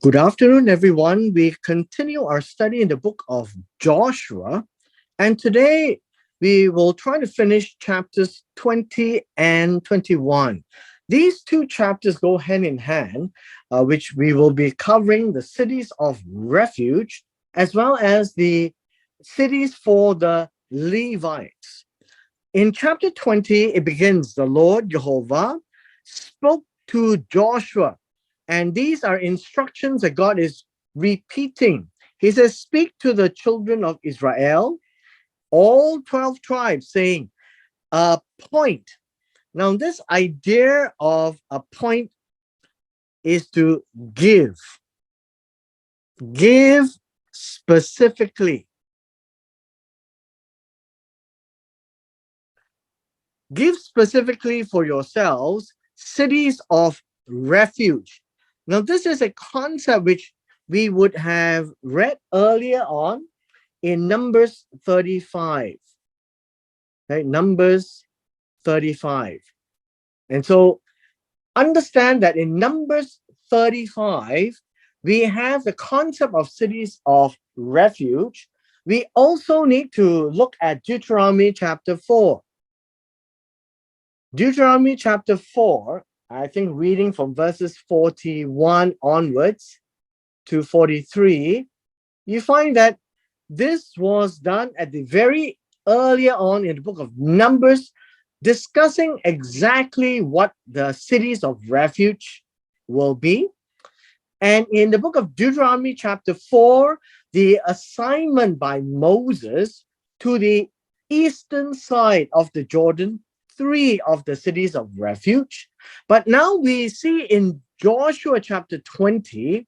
Good afternoon, everyone. We continue our study in the book of Joshua, and today we will try to finish chapters 20 and 21. These two chapters go hand in hand, which we will be covering the cities of refuge as well as the cities for the Levites. In chapter 20, it begins the Lord Jehovah spoke to Joshua, and these are instructions that God is repeating. He says, speak to the children of Israel, all 12 tribes, saying, appoint. Now, this idea of appoint is to give specifically. Give specifically for yourselves cities of refuge. Now, this is a concept which we would have read earlier on in Numbers 35. Right? Numbers 35. And so understand that in Numbers 35, we have the concept of cities of refuge. We also need to look at Deuteronomy chapter 4. Deuteronomy chapter 4, I think reading from verses 41 onwards to 43, you find that this was done at the very earlier on in the book of Numbers, discussing exactly what the cities of refuge will be. And in the book of Deuteronomy chapter 4, the assignment by Moses to the eastern side of the Jordan, three of the cities of refuge. But now we see in Joshua chapter 20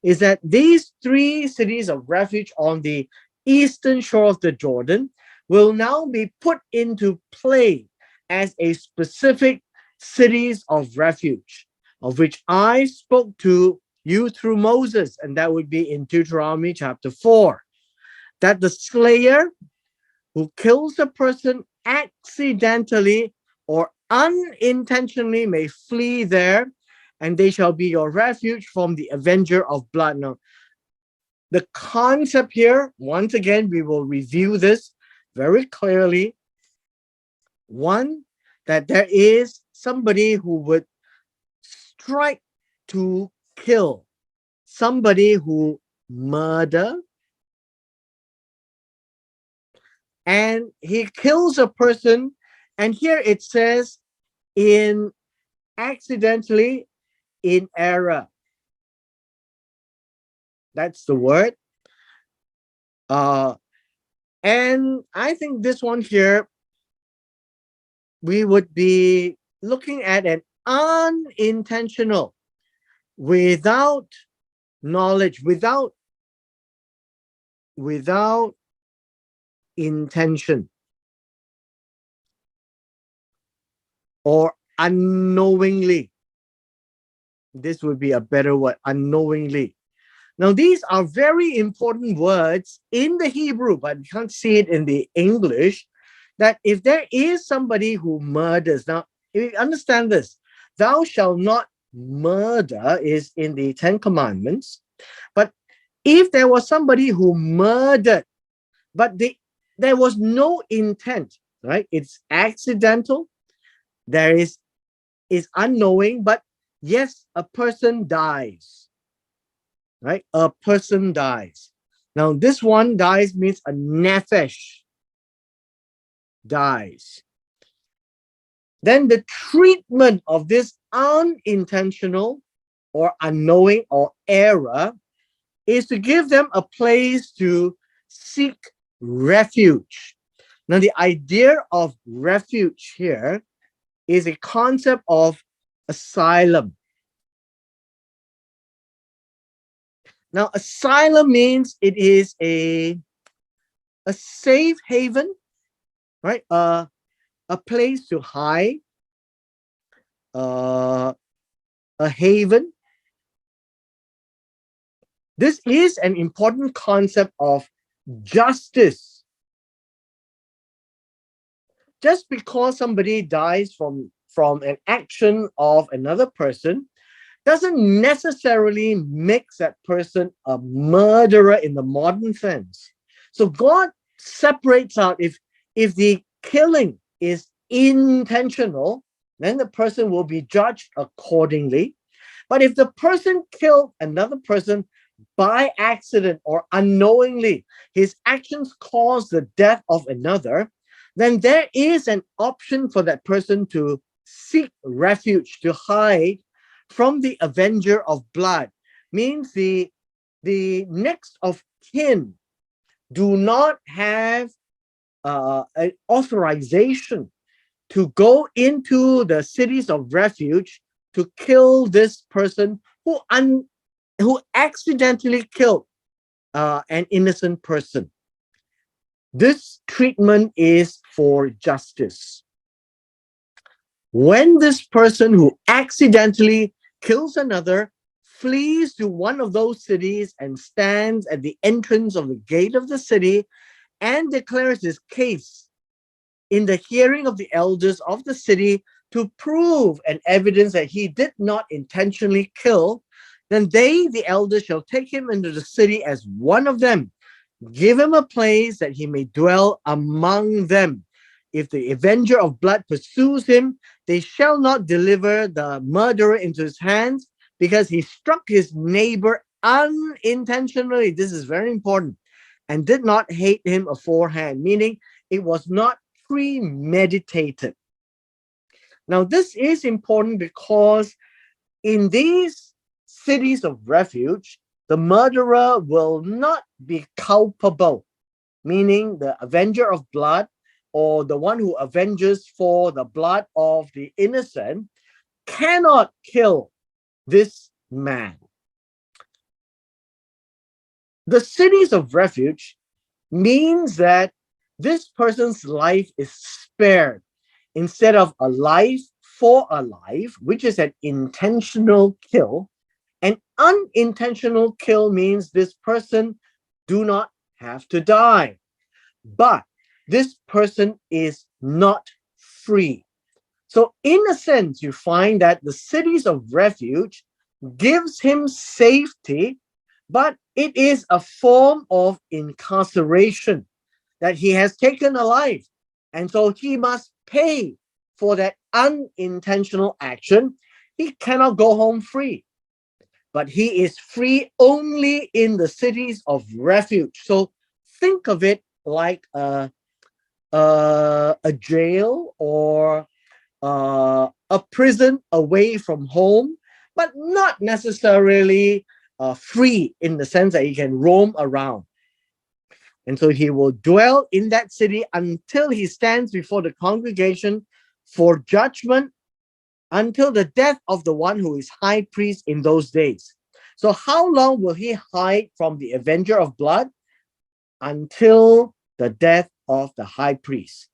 is that these three cities of refuge on the eastern shore of the Jordan will now be put into play as a specific cities of refuge, of which I spoke to you through Moses, and that would be in Deuteronomy chapter 4, that the slayer who kills a person accidentally or unintentionally may flee there, and they shall be your refuge from the avenger of blood. Now, the concept here, once again, we will review this very clearly. One, that there is somebody who would strike to kill, somebody who murder, and he kills a person, and here it says in accidentally, in error. That's the word. And I think this one here, we would be looking at an unintentional, without knowledge, without intention, or unknowingly. This would be a better word, unknowingly. Now, these are very important words in the Hebrew, but you can't see it in the English. That if there is somebody who murders, now, if you understand this, thou shalt not murder is in the Ten Commandments. But if there was somebody who murdered, but there was no intent, right? It's accidental. There is unknowing, but yes, a person dies, right? A person dies. Now, this one dies means a nephesh dies. Then the treatment of this unintentional or unknowing or error is to give them a place to seek refuge. Now, the idea of refuge here is a concept of asylum. Now, asylum means it is a safe haven, right? A place to hide, a haven. This is an important concept of justice. Just because somebody dies from an action of another person doesn't necessarily make that person a murderer in the modern sense. So God separates out if the killing is intentional, then the person will be judged accordingly. But if the person killed another person by accident or unknowingly, his actions caused the death of another, then there is an option for that person to seek refuge, to hide from the avenger of blood. Means the next of kin do not have an authorization to go into the cities of refuge to kill this person who accidentally killed an innocent person. This treatment is for justice. When this person who accidentally kills another flees to one of those cities and stands at the entrance of the gate of the city and declares his case in the hearing of the elders of the city to prove and evidence that he did not intentionally kill, then they, the elders, shall take him into the city as one of them, give him a place that he may dwell among them. If the avenger of blood pursues him, they shall not deliver the murderer into his hands, because he struck his neighbor unintentionally. This is very important. And did not hate him aforehand, meaning it was not premeditated. Now, this is important because in these cities of refuge, the murderer will not be culpable, meaning the avenger of blood or the one who avenges for the blood of the innocent cannot kill this man. The cities of refuge means that this person's life is spared instead of a life for a life, which is an intentional kill. An unintentional kill means this person do not have to die, but this person is not free. So in a sense, you find that the cities of refuge gives him safety, but it is a form of incarceration that he has taken a life. And so he must pay for that unintentional action. He cannot go home free, but he is free only in the cities of refuge. So think of it like a jail or a prison away from home, but not necessarily free in the sense that he can roam around. And so he will dwell in that city until he stands before the congregation for judgment, until the death of the one who is high priest in those days. So how long will he hide from the avenger of blood? Until the death of the high priest.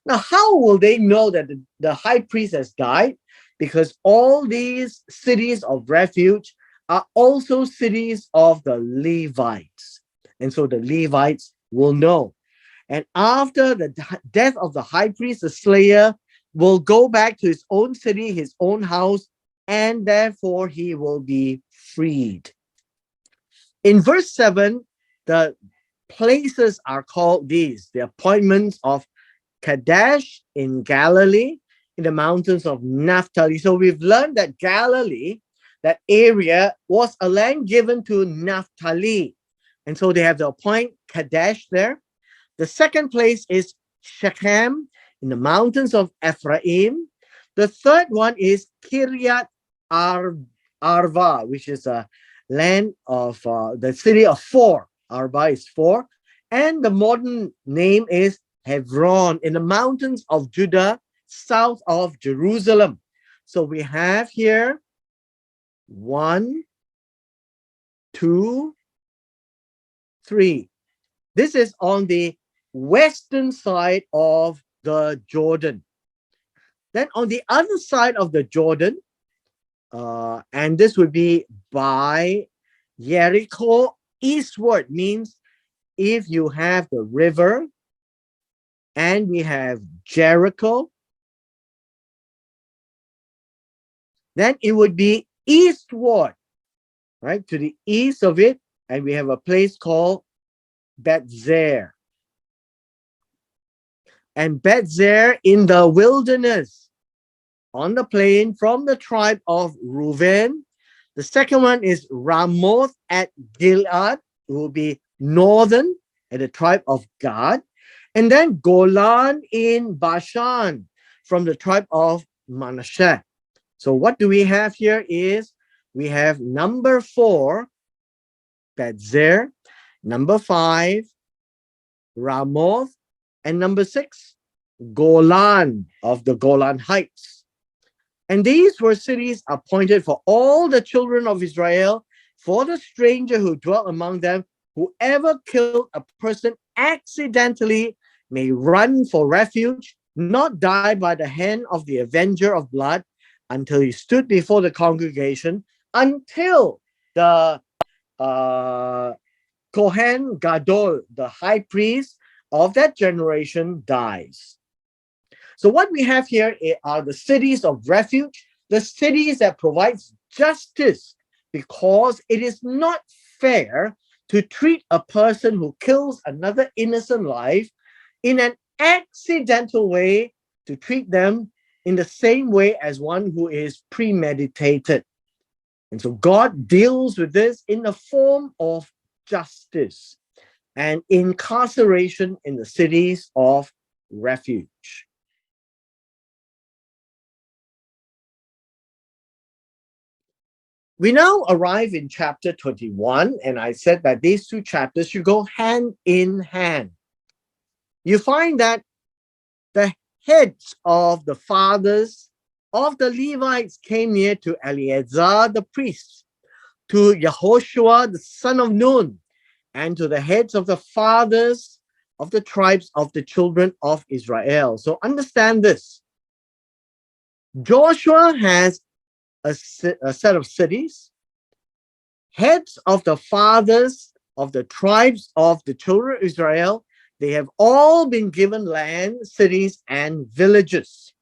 Now, how will they know that the high priest has died? Because all these cities of refuge are also cities of the Levites. And so the Levites will know. And after the death of the high priest, the slayer will go back to his own city, his own house, and therefore he will be freed. In verse 7, the places are called these, the appointments of Kadesh in Galilee, in the mountains of Naphtali. So we've learned that Galilee, that area, was a land given to Naphtali. And so they have to appoint Kadesh there. The second place is Shechem in the mountains of Ephraim. The third one is Kiryat Arva, which is a land of the city of four. Arba is four. And the modern name is Hebron in the mountains of Judah, south of Jerusalem. So we have here 1, 2, 3. This is on the western side of the Jordan. Then on the other side of the Jordan, and this would be by Jericho eastward, means if you have the river and we have Jericho, then it would be eastward, right, to the east of it, and we have a place called Betzer. And Betzer in the wilderness, on the plain from the tribe of Reuben. The second one is Ramoth at Gilead, it will be northern at the tribe of Gad. And then Golan in Bashan from the tribe of Manasseh. So what do we have here is we have number 4, Betzer, number 5, Ramoth, and number 6, Golan of the Golan Heights. And these were cities appointed for all the children of Israel, for the stranger who dwelt among them. Whoever killed a person accidentally may run for refuge, not die by the hand of the avenger of blood, until he stood before the congregation, until the Kohen Gadol, the high priest of that generation, dies. So what we have here are the cities of refuge, the cities that provides justice, because it is not fair to treat a person who kills another innocent life in an accidental way, to treat them in the same way as one who is premeditated. And so God deals with this in the form of justice and incarceration in the cities of refuge. We now arrive in chapter 21, and I said that these two chapters should go hand in hand. You find that the heads of the fathers of the Levites came near to Eleazar the priest, to Yehoshua the son of Nun, and to the heads of the fathers of the tribes of the children of Israel. So understand this. Joshua has a set of cities. Heads of the fathers of the tribes of the children of Israel, they have all been given land, cities, and villages.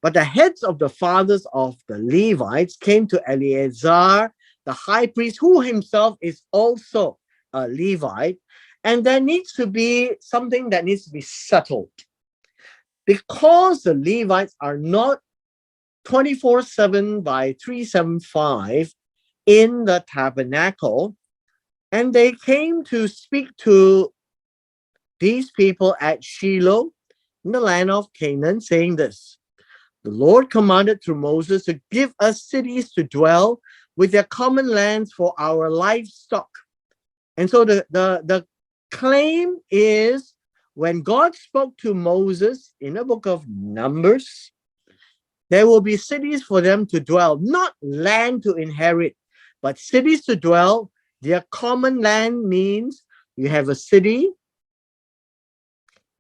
But the heads of the fathers of the Levites came to Eleazar, the high priest, who himself is also a Levite, and there needs to be something that needs to be settled. Because the Levites are not 24/7 by 375 in the tabernacle, and they came to speak to these people at Shiloh in the land of Canaan, saying this: the Lord commanded through Moses to give us cities to dwell with their common lands for our livestock. And so the claim is, when God spoke to Moses in the book of Numbers, there will be cities for them to dwell, not land to inherit, but cities to dwell. Their common land means you have a city,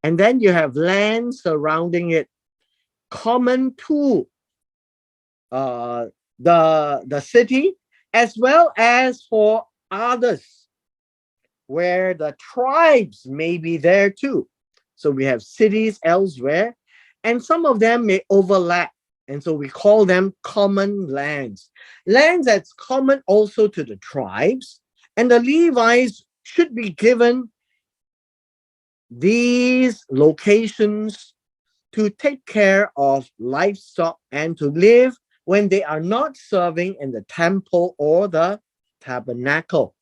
and then you have land surrounding it, common to the city, as well as for others, where the tribes may be there too. So we have cities elsewhere, and some of them may overlap. And so we call them common lands. Lands that's common also to the tribes. And the Levites should be given these locations to take care of livestock and to live when they are not serving in the temple or the tabernacle.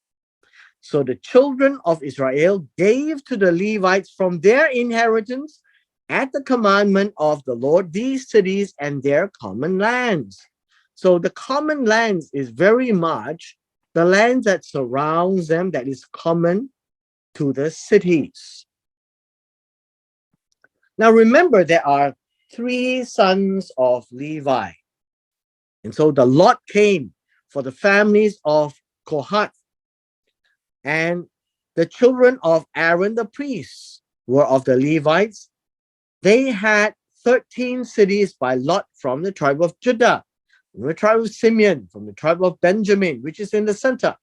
So the children of Israel gave to the Levites from their inheritance at the commandment of the Lord these cities and their common lands. So the common lands is very much the land that surrounds them, that is common to the cities. Now remember, there are 3 sons of Levi. And so the lot came for the families of Kohath. And the children of Aaron the priest were of the Levites. They had 13 cities by lot from the tribe of Judah, from the tribe of Simeon, from the tribe of Benjamin, which is in the center.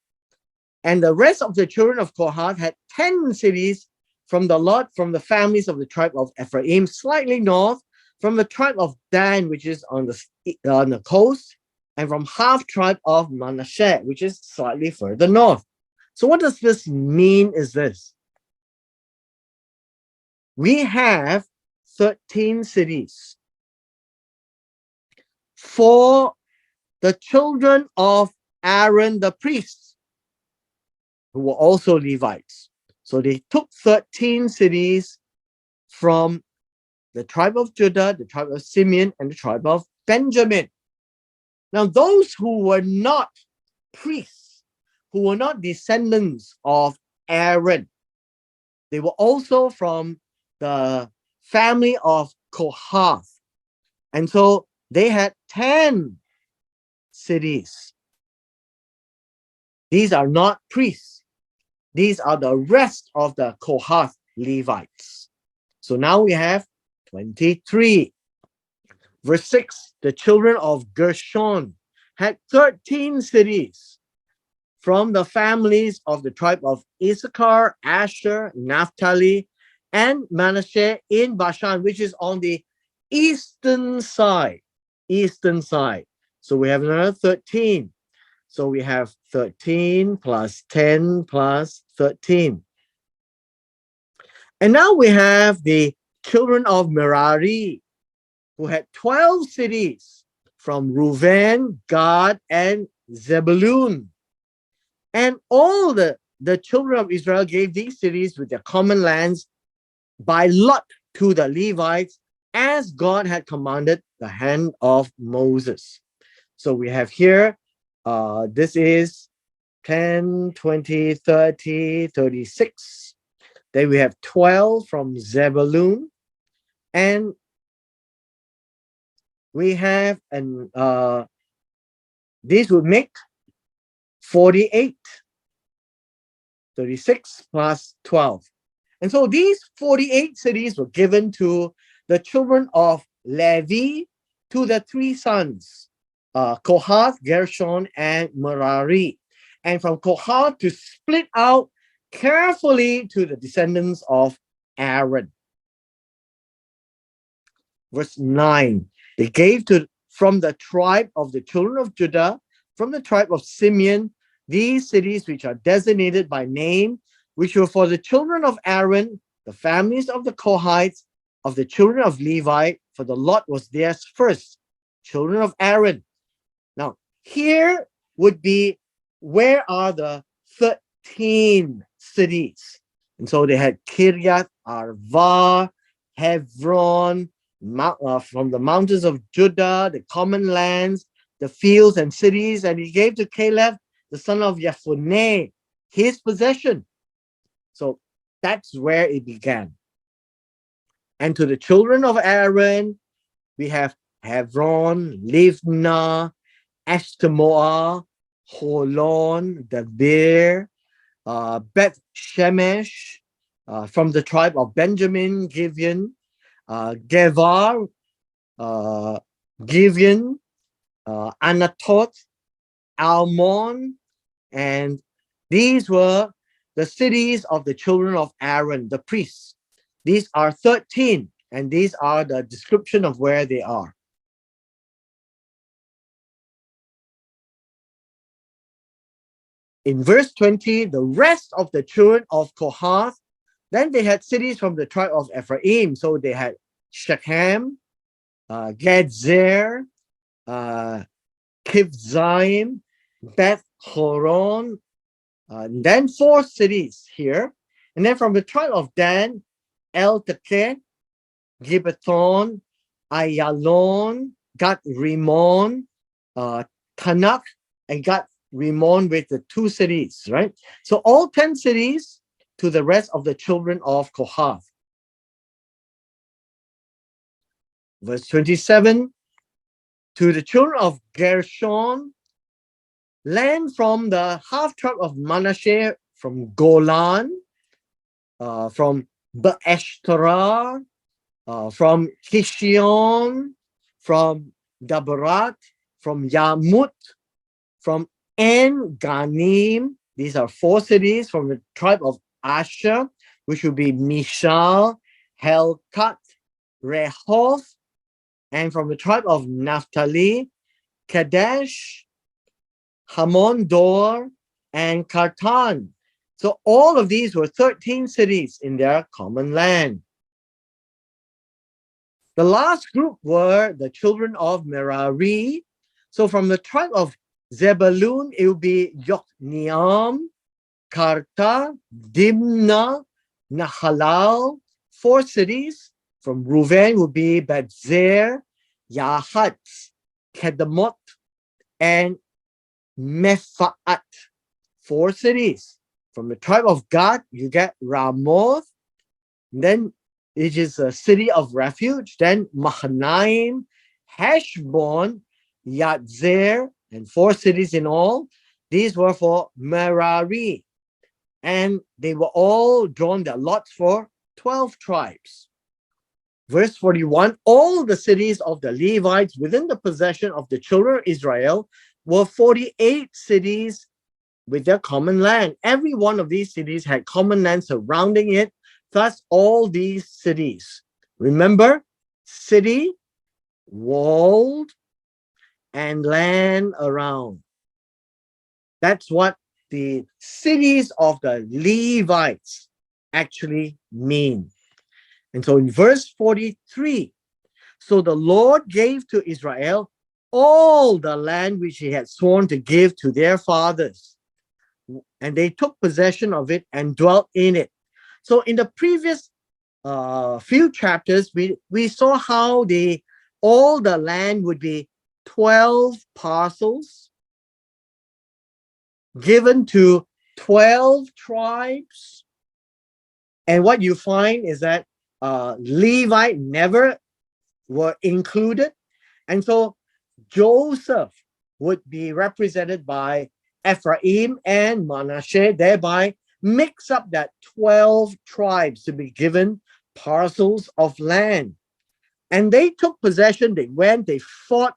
And the rest of the children of Kohath had 10 cities from the lot from the families of the tribe of Ephraim, slightly north, from the tribe of Dan, which is on the coast, and from half tribe of Manasseh, which is slightly further north. So what does this mean is this? We have 13 cities for the children of Aaron the priest, who were also Levites. So they took 13 cities from the tribe of Judah, the tribe of Simeon, and the tribe of Benjamin. Now, those who were not priests, who were not descendants of Aaron, they were also from the family of Kohath. And so they had 10 cities. These are not priests. These are the rest of the Kohath Levites. So now we have 23. Verse 6, the children of Gershon had 13 cities from the families of the tribe of Issachar, Asher, Naphtali, and Manasseh in Bashan, which is on the eastern side. Eastern side. So we have another 13. So we have 13 plus 10 plus 13. And now we have the children of Merari, who had 12 cities from Reuben, Gad, and Zebulun. And all the children of Israel gave these cities with their common lands by lot to the Levites, as God had commanded the hand of Moses. So we have here, this is 10, 20, 30, 36. Then we have 12 from Zebulun. And we have, this would make 48. 36 plus 12. And so these 48 cities were given to the children of Levi, to the three sons, Kohath, Gershon, and Merari. And from Kohath to split out carefully to the descendants of Aaron. Verse 9, they gave from the tribe of the children of Judah, from the tribe of Simeon, these cities which are designated by name, which were for the children of Aaron, the families of the Kohites, of the children of Levi, for the lot was theirs first, children of Aaron. Now, here would be, where are the 13 cities? And so they had Kiryat Arva, Hebron, from the mountains of Judah, the common lands, the fields and cities, and he gave to Caleb, the son of Jephunneh, his possession. So that's where it began. And to the children of Aaron, we have Hebron, Livnah, Eshtemoa, Holon, Debir, Beth Shemesh, from the tribe of Benjamin, Gibeon, Gevar, Gibeon, Anatot, Almon, and these were the cities of the children of Aaron, the priests. These are 13, and these are the description of where they are. In verse 20, the rest of the children of Kohath, then they had cities from the tribe of Ephraim. So they had Shechem, Gedzer, Kivzaim, Beth Horon, then 4 cities here. And then from the tribe of Dan, El-Tekeh, Gibbethon, Ayalon, Gat Rimon, Tanakh, and Gat Rimon with the 2 cities, right? So all 10 cities to the rest of the children of Kohath. Verse 27, to the children of Gershon, land from the half tribe of Manasseh, from Golan, from Beeshterah, from Kishion, from Dabarat, from Yamut, from En Ganim. These are 4 cities from the tribe of Asher, which will be Mishal, Helkat, Rehoth, and from the tribe of Naphtali, Kadesh, Hamon-dor, and Kartan. So all of these were 13 cities in their common land. The last group were the children of Merari. So from the tribe of Zebulun, it will be Yokneam, Karta, Dimna, Nahalal, 4 cities. From Reuven would be Betzer, Yahat, Kedemoth, and Mepha'at, 4 cities. From the tribe of Gad, you get Ramoth, then it is a city of refuge, then Mahanaim, Heshbon, Yatzer, and 4 cities in all. These were for Merari, and they were all drawn their lots for 12 tribes. Verse 41, all the cities of the Levites within the possession of the children of Israel were 48 cities with their common land. Every one of these cities had common land surrounding it. Thus, all these cities, remember, city, walled, and land around. That's what the cities of the Levites actually mean. And so in verse 43, so the Lord gave to Israel all the land which he had sworn to give to their fathers, and they took possession of it and dwelt in it. So in the previous few chapters, we saw how all the land would be 12 parcels given to 12 tribes. And what you find is that Levite never were included. And so Joseph would be represented by Ephraim and Manasseh, thereby mix up that 12 tribes to be given parcels of land. And they took possession, they went, they fought,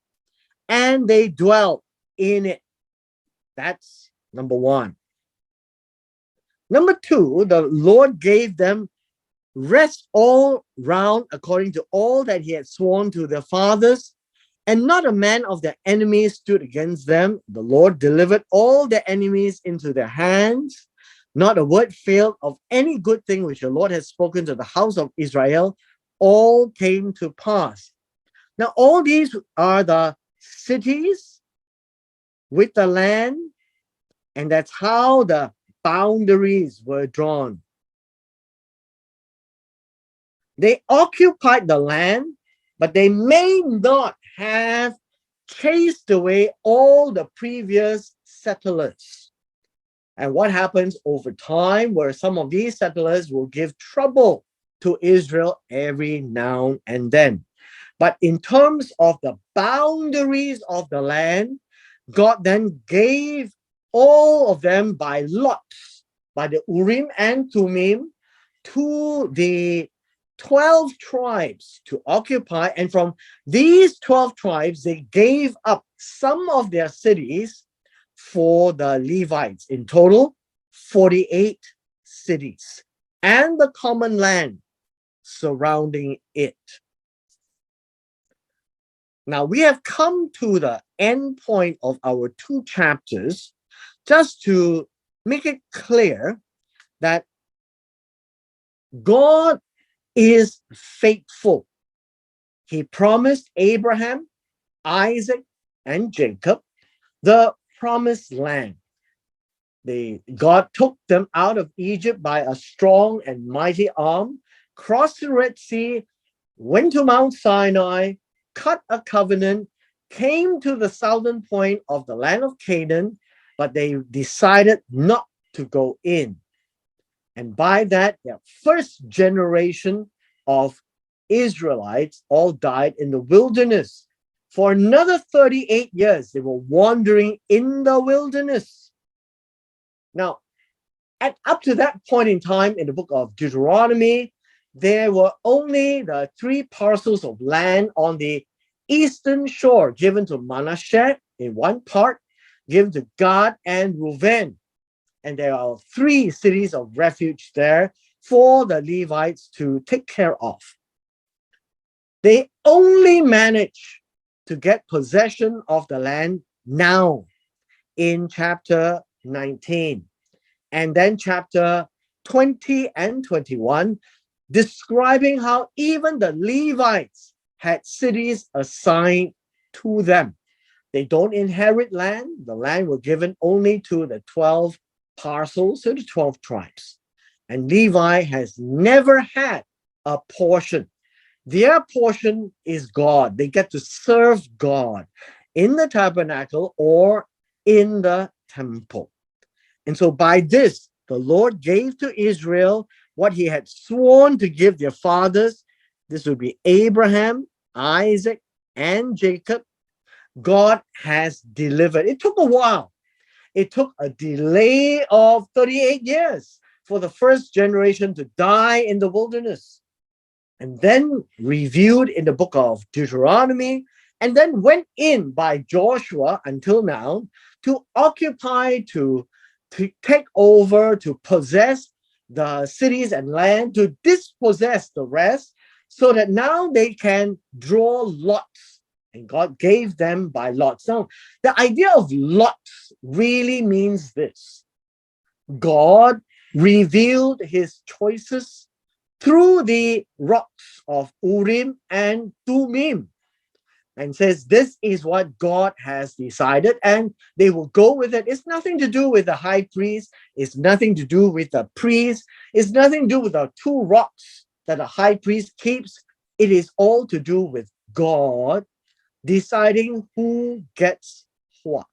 and they dwelt in it. That's number 1. Number 2, the Lord gave them rest all round according to all that he had sworn to their fathers, and not a man of their enemies stood against them. The Lord delivered all their enemies into their hands. Not a word failed of any good thing which the Lord has spoken to the house of Israel. All came to pass. Now, all these are the cities with the land, and that's how the boundaries were drawn. They occupied the land, but they may not have chased away all the previous settlers. And what happens over time, where some of these settlers will give trouble to Israel every now and then. But in terms of the boundaries of the land, God then gave all of them by lots, by the Urim and Thummim, to the 12 tribes to occupy. And from these 12 tribes, they gave up some of their cities for the Levites. In total, 48 cities and the common land surrounding it. Now we have come to the end point of our 2 chapters, just to make it clear that God is faithful. He promised Abraham, Isaac, and Jacob the promised land. God took them out of Egypt by a strong and mighty arm, crossed the Red Sea, went to Mount Sinai, cut a covenant, came to the southern point of the land of Canaan, but they decided not to go in. And by that, the first generation of Israelites all died in the wilderness. For another 38 years, they were wandering in the wilderness. Now, up to that point in time in the book of Deuteronomy, there were only the 3 parcels of land on the eastern shore given to Manasseh in one part, given to Gad and Reuven. And there are 3 cities of refuge there for the Levites to take care of. They only managed to get possession of the land now in chapter 19. And then chapter 20 and 21, describing how even the Levites had cities assigned to them. They don't inherit land. The land was given only to the 12 parcels, to the 12 tribes. And Levi has never had a portion. Their portion is God. They get to serve God in the tabernacle or in the temple. And so by this, the Lord gave to Israel what he had sworn to give their fathers. This would be Abraham, Isaac, and Jacob. God has delivered. It took a while. It took a delay of 38 years for the first generation to die in the wilderness, and then reviewed in the book of Deuteronomy, and then went in by Joshua until now to occupy, to take over, to possess the cities and land, to dispossess the rest, so that now they can draw lots. And God gave them by lots. Now, the idea of lots really means this: God revealed his choices through the rocks of Urim and Thummim, and says this is what God has decided, and they will go with it. It's nothing to do with the high priest. It's nothing to do with the priest. It's nothing to do with the two rocks that the high priest keeps. It is all to do with God deciding who gets what.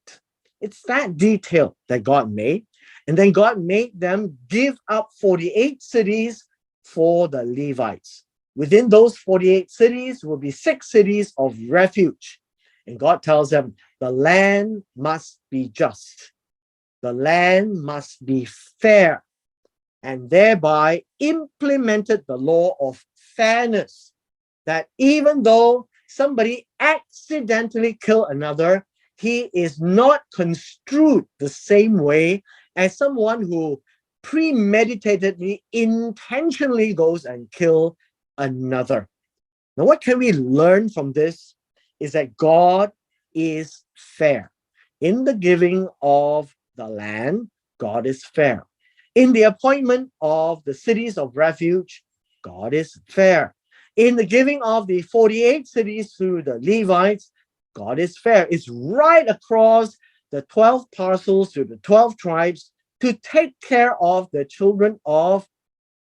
It's that detail that God made. And then God made them give up 48 cities for the Levites. Within those 48 cities will be 6 cities of refuge. And God tells them the land must be just. The land must be fair. And thereby implemented the law of fairness, that even though somebody accidentally killed another, he is not construed the same way as someone who premeditatedly, intentionally goes and kills another. Now, what can we learn from this is that God is fair. In the giving of the land, God is fair. In the appointment of the cities of refuge, God is fair. In the giving of the 48 cities to the Levites, God is fair. It's right across the 12 parcels to the 12 tribes to take care of the children of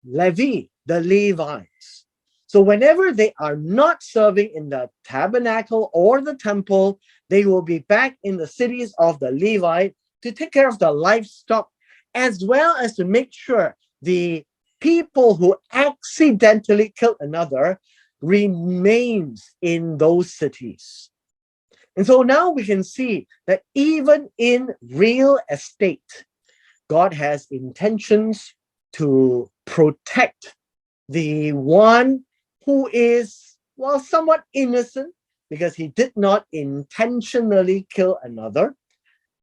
Levi, the Levites. So whenever they are not serving in the tabernacle or the temple, they will be back in the cities of the Levite to take care of the livestock, as well as to make sure the people who accidentally killed another remains in those cities. And so now we can see that even in real estate, God has intentions to protect the one who is, well, somewhat innocent because he did not intentionally kill another,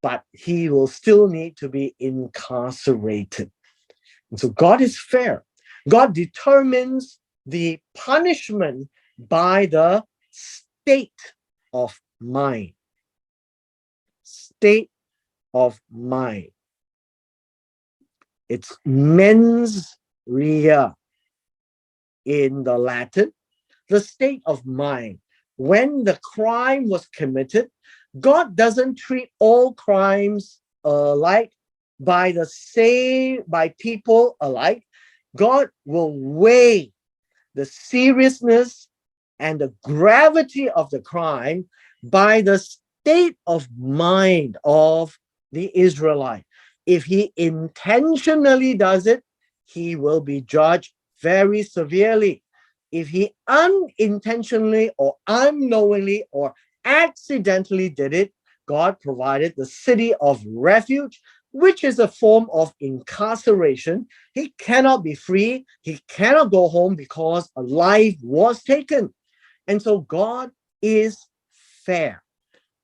but he will still need to be incarcerated. And so God is fair. God determines the punishment by the state of mind. State of mind. It's mens rea in the Latin, the state of mind. When the crime was committed, God doesn't treat all crimes alike by people alike. God will weigh the seriousness and the gravity of the crime by the state of mind of the Israelite. If he intentionally does it, he will be judged very severely. If he unintentionally or unknowingly or accidentally did it, God provided the city of refuge, which is a form of incarceration. He cannot be free. He cannot go home because a life was taken. And so God is fair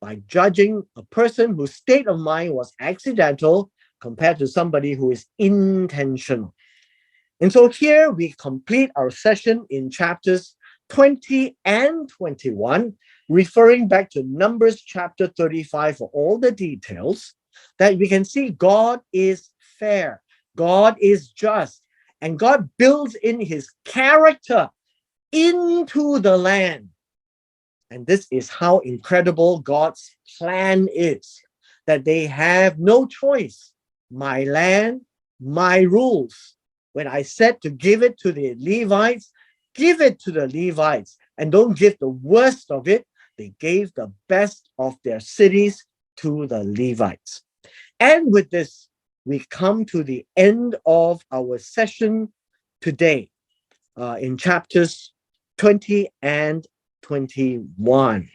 by judging a person whose state of mind was accidental compared to somebody who is intentional. And so here we complete our session in chapters 20 and 21, referring back to Numbers chapter 35 for all the details, that we can see God is fair, God is just, and God builds in his character into the land. And this is how incredible God's plan is, that they have no choice. My land, my rules. When I said to give it to the Levites, give it to the Levites and don't give the worst of it. They gave the best of their cities to the Levites. And with this, we come to the end of our session today in chapters 20 and 21.